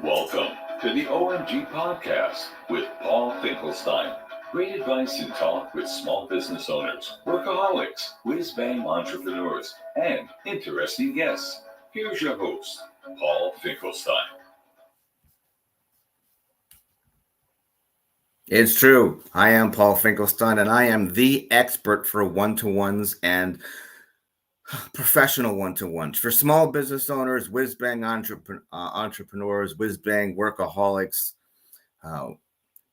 Welcome to the OMG Podcast with Paul Finkelstein. Great advice and talk with small business owners, workaholics, whiz-bang entrepreneurs, and interesting guests. Here's your host, Paul Finkelstein. It's true. I am Paul Finkelstein, and I am the expert for one-to-ones and professional one-to-ones for small business owners, whiz-bang entrepreneurs, whiz-bang workaholics, uh,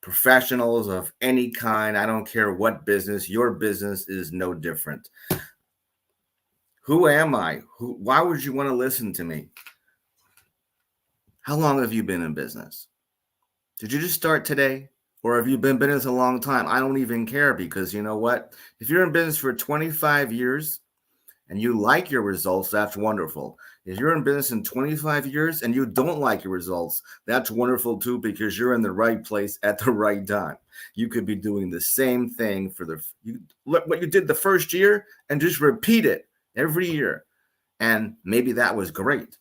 professionals of any kind. I don't care what business. Your business is no different. Who am I? Why would you want to listen to me? How long have you been in business? Did you just start today? Or have you been in business a long time? I don't even care, because you know what? If you're in business for 25 years and you like your results, that's wonderful. If you're in business in 25 years and you don't like your results, that's wonderful too, because you're in the right place at the right time. You could be doing the same thing for what you did the first year and just repeat it every year. And maybe that was great.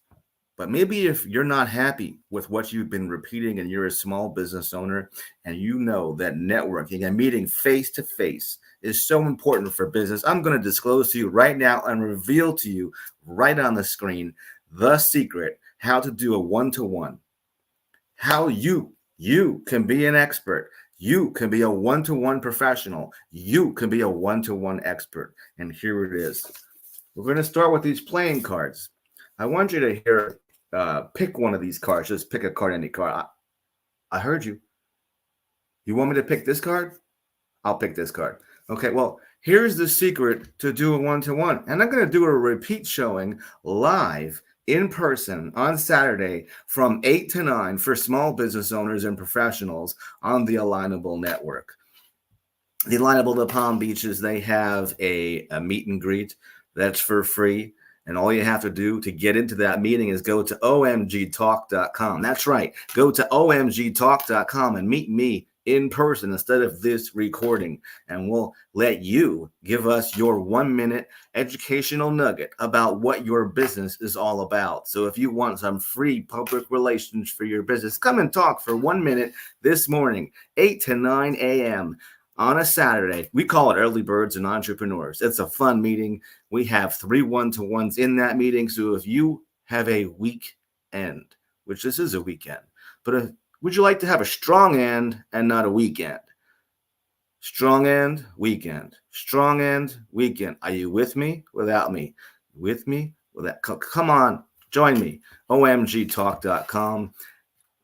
But maybe if you're not happy with what you've been repeating and you're a small business owner and you know that networking and meeting face to face is so important for business, I'm going to disclose to you right now and reveal to you right on the screen the secret, how to do a one-to-one, how you can be an expert. You can be a one-to-one professional. You can be a one-to-one expert. And here it is. We're going to start with these playing cards. I want you to pick one of these cards. Just pick a card, any card. I heard you. You want me to pick this card? I'll pick this card. Okay, well, here's the secret to do a one-to-one. And I'm going to do a repeat showing live in person on Saturday from 8 to 9 for small business owners and professionals on the Alignable Network. The Alignable to Palm Beaches, they have a meet and greet that's for free. And all you have to do to get into that meeting is go to omgtalk.com. That's right. Go to omgtalk.com and meet me in person instead of this recording. And we'll let you give us your 1-minute educational nugget about what your business is all about. So if you want some free public relations for your business, come and talk for 1 minute this morning, 8 to 9 a.m. on a Saturday. We call it Early Birds and Entrepreneurs. It's a fun meeting. We have 3 one-to-ones in that meeting. So if you have a weekend, which this is a weekend, but would you like to have a strong end and not a weekend? Strong end, weekend. Strong end, weekend. Are you with me? Without me? With me? Without? Come on, join me. omgtalk.com.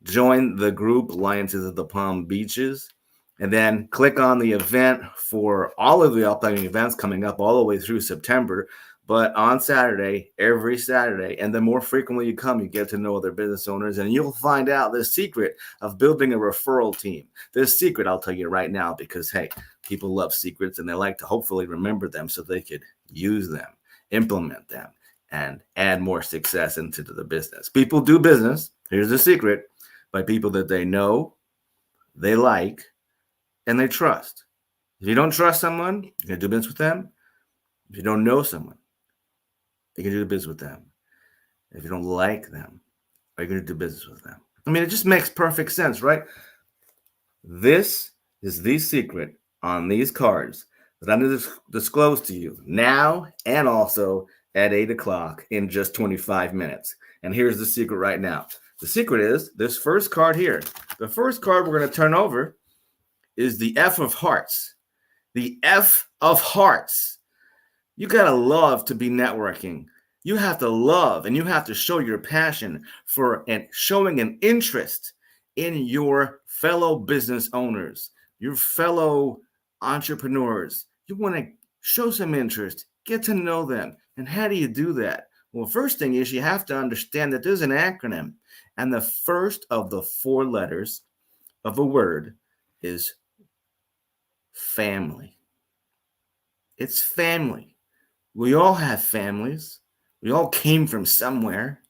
Join the group Alliances of the Palm Beaches. And then click on the event for all of the upcoming events coming up all the way through September. But on Saturday, every Saturday, and the more frequently you come, you get to know other business owners, and you'll find out the secret of building a referral team. This secret, I'll tell you right now, because, hey, people love secrets, and they like to hopefully remember them so they could use them, implement them, and add more success into the business. People do business, here's the secret, by people that they know, they like, and they trust. If you don't trust someone, you can do business with them. If you don't know someone, you can do business with them. If you don't like them, are you going to do business with them? I mean, it just makes perfect sense, right? This is the secret on these cards that I'm going to disclose to you now and also at 8 o'clock in just 25 minutes. And here's the secret right now. The secret is this first card here. The first card we're going to turn over is the F of Hearts. The F of Hearts. You got to love to be networking. You have to love and you have to show your passion for and showing an interest in your fellow business owners, your fellow entrepreneurs. You want to show some interest, get to know them. And how do you do that? Well, first thing is you have to understand that there's an acronym. And the first of the 4 letters of a word is family. It's family. We all have families. We all came from somewhere.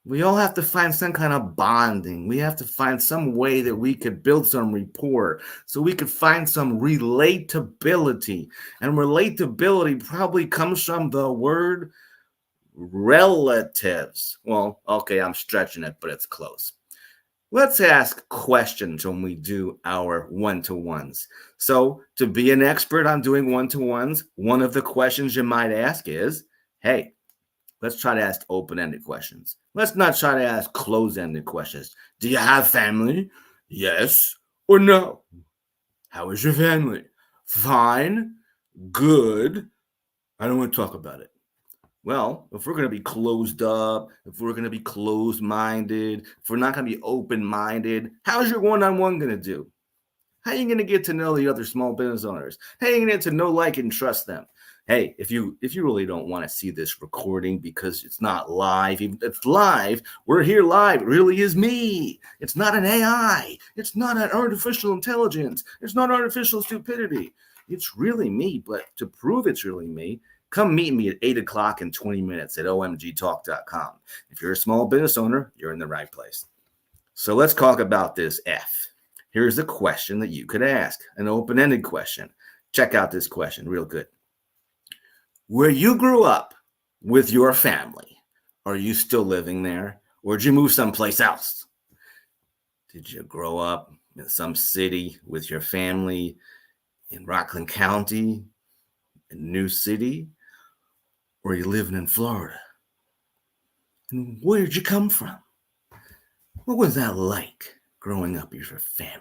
We all have to find some kind of bonding. We have to find some way that we could build some rapport so we could find some relatability. And relatability probably comes from the word relatives. Well, okay, I'm stretching it, but it's close. Let's ask questions when we do our one-to-ones. So, to be an expert on doing one-to-ones, one of the questions you might ask is, hey, let's try to ask open-ended questions. Let's not try to ask close-ended questions. Do you have family? Yes or no? How is your family? Fine, good. I don't want to talk about it. Well, if we're going to be closed up, if we're going to be closed minded, if we're not going to be open minded, how's your one on one going to do? How are you going to get to know the other small business owners? How are you going to get to know, like, and trust them? Hey, if you really don't want to see this recording because it's not live, even if it's live, we're here live. It really is me. It's not an AI. It's not an artificial intelligence. It's not artificial stupidity. It's really me. But to prove it's really me, come meet me at 8 o'clock in 20 minutes at omgtalk.com. If you're a small business owner, you're in the right place. So let's talk about this F. Here's a question that you could ask, an open-ended question. Check out this question real good. Where you grew up with your family, are you still living there, or did you move someplace else? Did you grow up in some city with your family in Rockland County, in New City, or are you living in Florida? And where did you come from? What was that like growing up with your family?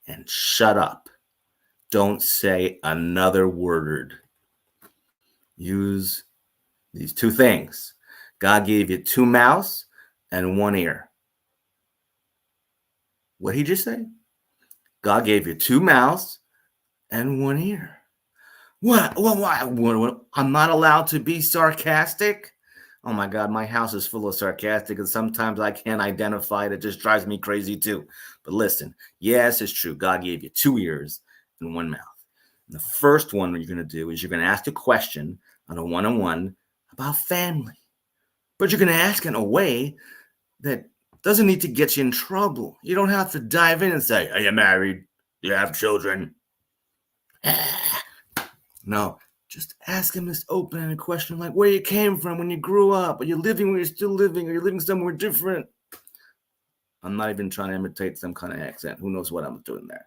And shut up. Don't say another word. Use these two things. God gave you 2 mouths and 1 ear. What did he just say? God gave you 2 mouths and 1 ear. What? I'm not allowed to be sarcastic? Oh my God, my house is full of sarcastic, and sometimes I can't identify it. It just drives me crazy too. But listen, yes, it's true. God gave you 2 ears and 1 mouth. And the first one you're going to do is you're going to ask a question on a one-on-one about family. But you're going to ask in a way that doesn't need to get you in trouble. You don't have to dive in and say, are you married? Do you have children? No, just ask him this open-ended question like where you came from when you grew up. Are you living where you're still living? Are you living somewhere different? I'm not even trying to imitate some kind of accent. Who knows what I'm doing there?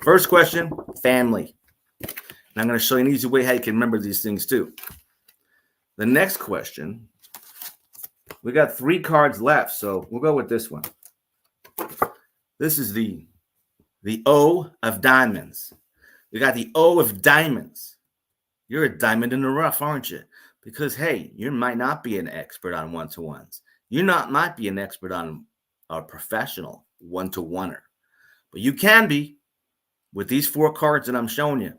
First question, family. And I'm going to show you an easy way how you can remember these things too. The next question, we got 3 cards left, so we'll go with this one. This is the O of diamonds. We got the O of diamonds. You're a diamond in the rough, aren't you? Because, hey, you might not be an expert on one-to-ones. You might be an expert on a professional one-to-oneer. But you can be with these 4 cards that I'm showing you.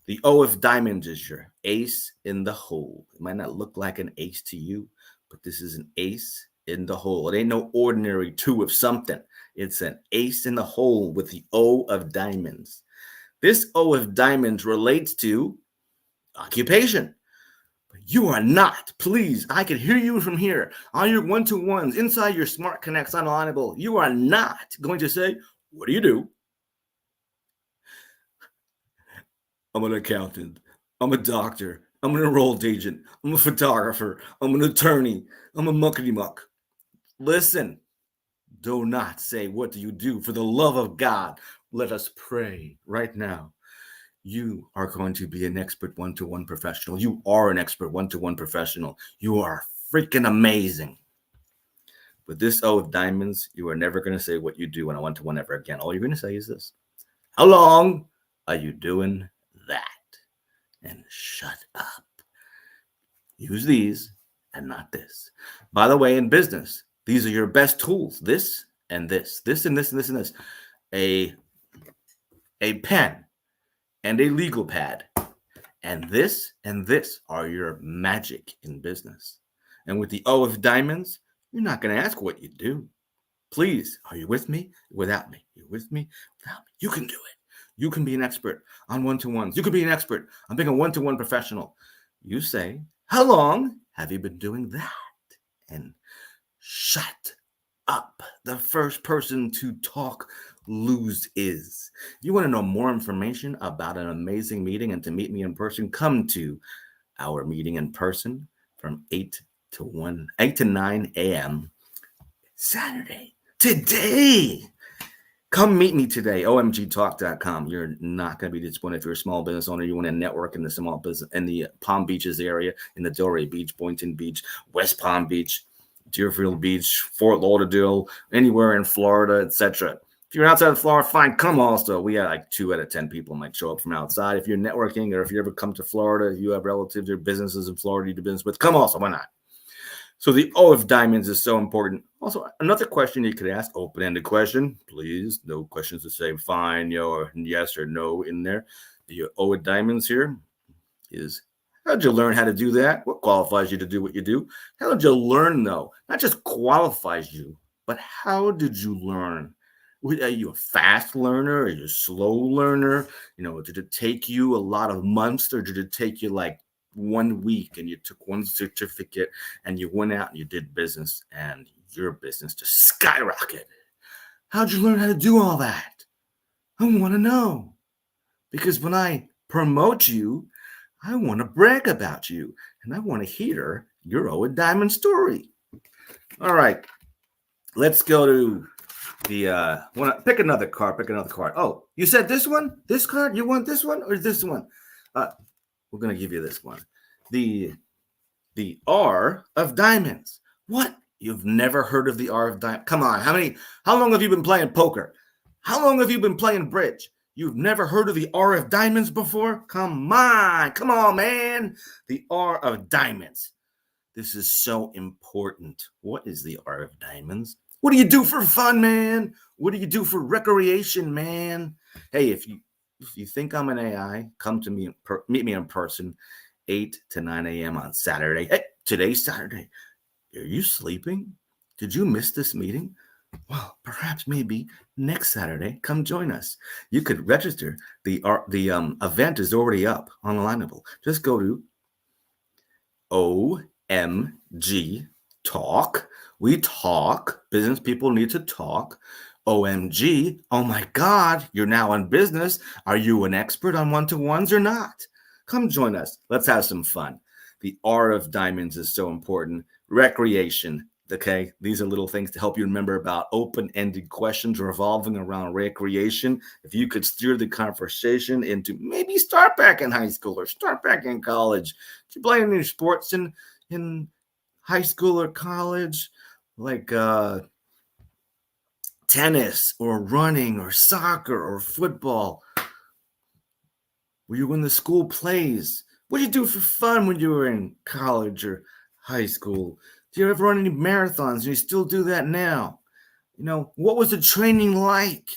The O of diamonds is your ace in the hole. It might not look like an ace to you, but this is an ace in the hole. It ain't no ordinary 2 of something. It's an ace in the hole with the O of diamonds. This O of diamonds relates to occupation. But you are not, please, I can hear you from here on your one-to-ones inside your Smart Connects on Audible. You are not going to say, what do you do? I'm an accountant. I'm a doctor. I'm an enrolled agent. I'm a photographer. I'm an attorney. I'm a muckety-muck. Listen, do not say, what do you do? For the love of God, let us pray right now. You are going to be an expert one-to-one professional. You are an expert one-to-one professional. You are freaking amazing. With this O of diamonds, you are never going to say what you do on a one-to-one ever again. All you're going to say is this. How long are you doing that? And shut up. Use these and not this. By the way, in business, these are your best tools. This and this. This and this and this and this. A pen and a legal pad. And this are your magic in business. And with the O of diamonds, you're not going to ask what you do. Please, are you with me? Without me. You're with me? Without me. You can do it. You can be an expert on one-to-ones. You can be an expert on being a one-to-one professional. You say, how long have you been doing that? And shut up. The first person to talk loses. You want to know more information about an amazing meeting and to meet me in person? Come to our meeting in person for from 8 to 9 a.m. Saturday. Today. Come meet me today, omgtalk.com. You're not going to be disappointed if you're a small business owner. You want to network in the small business in the Palm Beaches area, in the Delray Beach, Boynton Beach, West Palm Beach, Deerfield Beach, Fort Lauderdale, anywhere in Florida, etc. If you're outside of Florida, fine, come also. We got like 2 out of 10 people might show up from outside. If you're networking or if you ever come to Florida, you have relatives or businesses in Florida you do business with, come also. Why not? So the O of diamonds is so important. Also, another question you could ask, open-ended question, please. No questions to say fine, or yes or no in there. The O of diamonds here is, how'd you learn how to do that? What qualifies you to do what you do? How did you learn, though? Not just qualifies you, but how did you learn? Are you a fast learner? Are you a slow learner? Did it take you a lot of months, or did it take you like 1 week and you took one certificate and you went out and you did business and your business just skyrocketed? How'd you learn how to do all that? I want to know. Because when I promote you, I want to brag about you and I want to hear your O of Diamond story. All right, let's go to the pick another card. Oh, you said this one? This card? You want this one or this one? We're going to give you this one. The R of diamonds. What? You've never heard of the R of diamonds? Come on. How long have you been playing poker? How long have you been playing bridge? You've never heard of the R of diamonds before? Come on, man. The R of diamonds. This is so important. What is the R of diamonds? What do you do for fun, man? What do you do for recreation, man? Hey, if you think I'm an AI, come to me, meet me in person, 8 to 9 a.m. on Saturday. Hey, today's Saturday. Are you sleeping? Did you miss this meeting? Well, perhaps maybe next Saturday, come join us. You could register. The event is already up on Alignable. Just go to OMG Talk. We talk. Business people need to talk. OMG, oh my God, you're now in business. Are you an expert on one-to-ones or not? Come join us. Let's have some fun. The R of diamonds is so important. Recreation, okay? These are little things to help you remember about open-ended questions revolving around recreation. If you could steer the conversation into maybe start back in high school or start back in college. Did you play any sports in high school or college? Like tennis or running or soccer or football? Were you in the school plays? What did you do for fun when you were in college or high school? Do you ever run any marathons and you still do that now? What was the training like?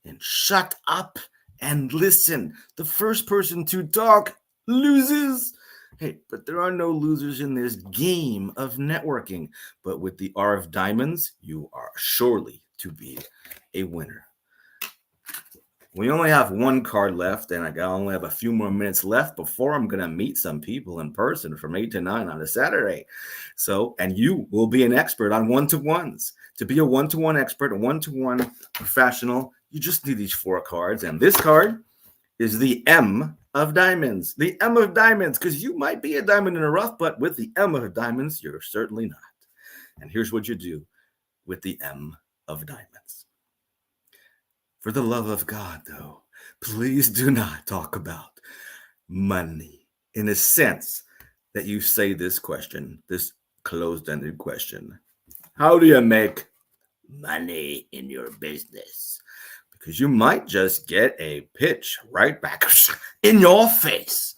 And shut up and listen. The first person to talk loses. Hey, but there are no losers in this game of networking. But with the R of diamonds, you are surely to be a winner. We only have one card left, and I only have a few more minutes left before I'm going to meet some people in person from 8 to 9 on a Saturday. And you will be an expert on one-to-ones. To be a one-to-one expert, a one-to-one professional, you just need these 4 cards. And this card is the M of diamonds. The M of diamonds, because you might be a diamond in the rough, but with the M of diamonds, you're certainly not. And here's what you do with the M of diamonds. For the love of God, though, please do not talk about money in a sense that you say this question, this closed-ended question. How do you make money in your business? Because you might just get a pitch right back in your face.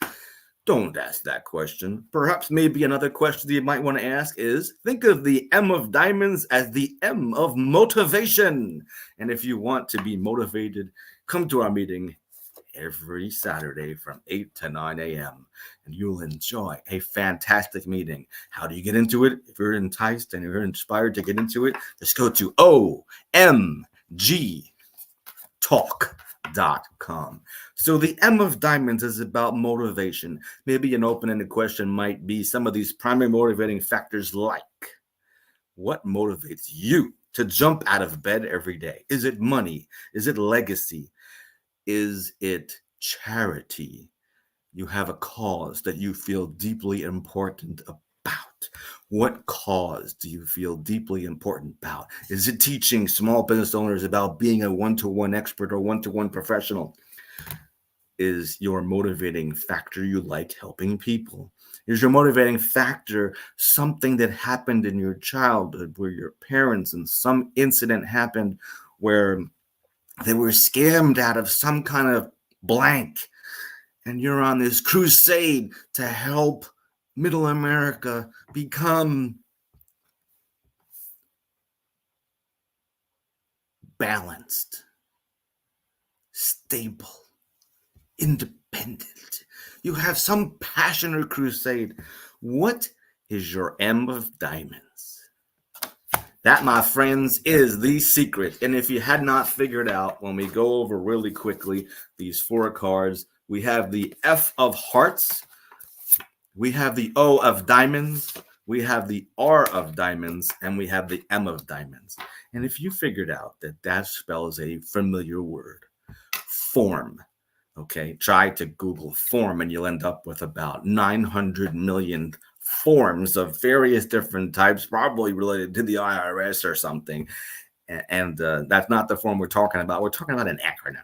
Don't ask that question. Perhaps maybe another question that you might want to ask is, think of the M of diamonds as the M of motivation. And if you want to be motivated, come to our meeting every Saturday from 8 to 9 a.m. and you'll enjoy a fantastic meeting. How do you get into it? If you're enticed and you're inspired to get into it, just go to omgtalk.com. So the M of diamonds is about motivation. Maybe an open-ended question might be some of these primary motivating factors like, what motivates you to jump out of bed every day? Is it money? Is it legacy? Is it charity? You have a cause that you feel deeply important about? What cause do you feel deeply important about? Is it teaching small business owners about being a one-to-one expert or one-to-one professional? Is your motivating factor you like helping people? Is your motivating factor something that happened in your childhood where your parents and some incident happened where they were scammed out of some kind of blank, and you're on this crusade to help middle America become balanced, stable, independent? You have some passion or crusade. What is your M of diamonds? That, my friends, is the secret. And if you had not figured out, when we go over really quickly these 4 cards, we have the F of hearts, we have the O of diamonds, we have the R of diamonds, and we have the M of diamonds. And if you figured out that that spells a familiar word, form, okay, try to Google form and you'll end up with about 900 million forms of various different types, probably related to the IRS or something. And that's not the form we're talking about. We're talking about an acronym.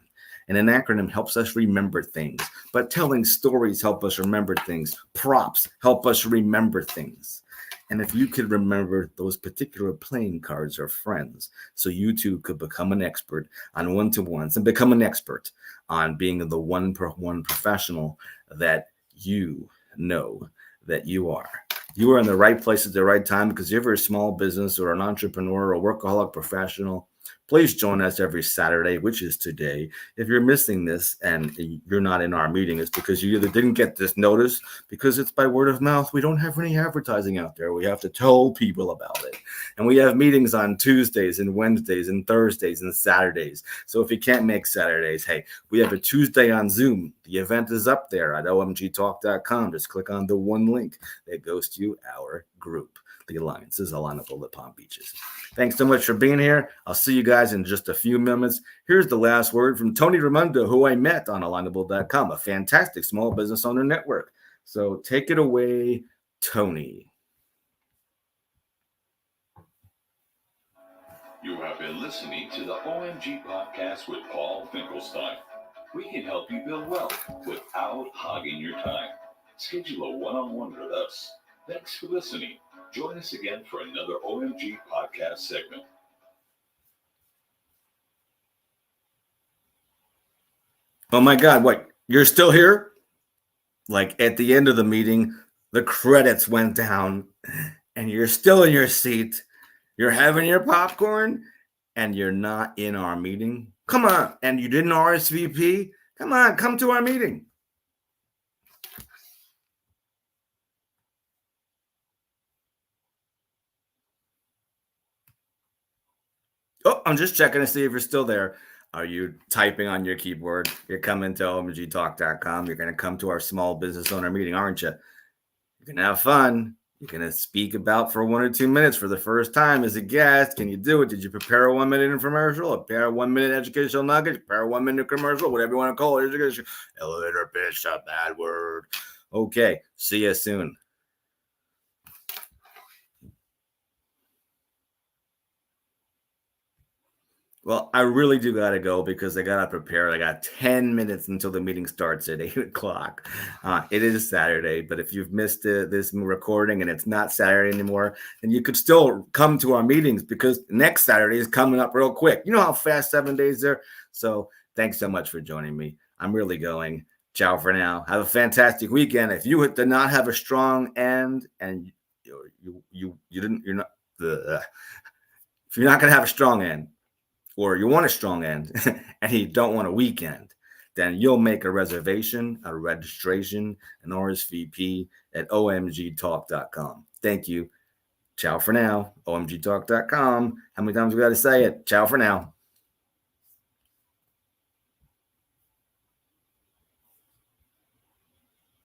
And an acronym helps us remember things. But telling stories help us remember things. Props help us remember things. And if you could remember those particular playing cards or friends, so you too could become an expert on one-to-ones and become an expert on being the one-per-one professional that you know that you are. You are in the right place at the right time, because if you're a small business or an entrepreneur or workaholic professional, please join us every Saturday, which is today. If you're missing this and you're not in our meeting, it's because you either didn't get this notice, because it's by word of mouth. We don't have any advertising out there. We have to tell people about it. And we have meetings on Tuesdays and Wednesdays and Thursdays and Saturdays. So if you can't make Saturdays, hey, we have a Tuesday on Zoom. The event is up there at omgtalk.com. Just click on the one link that goes to our group, the Alliances Alignable at Palm Beaches. Thanks so much for being here. I'll see you guys in just a few minutes. Here's the last word from Tony Raimondo, who I met on alignable.com, a fantastic small business owner network. So take it away, Tony. You have been listening to the OMG podcast with Paul Finkelstein. We can help you build wealth without hogging your time. Schedule a one-on-one with us. Thanks for listening. Join us again for another OMG podcast segment. Oh my God, what? You're still here? Like at the end of the meeting, the credits went down and you're still in your seat. You're having your popcorn and you're not in our meeting. Come on. And you didn't RSVP? Come on, come to our meeting. Oh, I'm just checking to see if you're still there. Are you typing on your keyboard? You're coming to omgtalk.com. You're going to come to our small business owner meeting, aren't you? You're going to have fun. You're going to speak about for 1 or 2 minutes for the first time as a guest. Can you do it? Did you prepare a 1-minute infomercial, a 1-minute educational nugget, prepare a 1-minute commercial, whatever you want to call it? Elevator pitch, a bad word. Okay. See you soon. Well, I really do got to go because I got to prepare. I got 10 minutes until the meeting starts at 8 o'clock. It is Saturday, but if you've missed this recording and it's not Saturday anymore, then you could still come to our meetings because next Saturday is coming up real quick. You know how fast 7 days are? So thanks so much for joining me. I'm really going. Ciao for now. Have a fantastic weekend. If you did not have a strong end and you didn't, you're not, if you're not going to have a strong end, or you want a strong end and you don't want a weekend, then you'll make a reservation, a registration, an RSVP at omgtalk.com. Thank you. Ciao for now. omgtalk.com. How many times we got to say it? Ciao for now.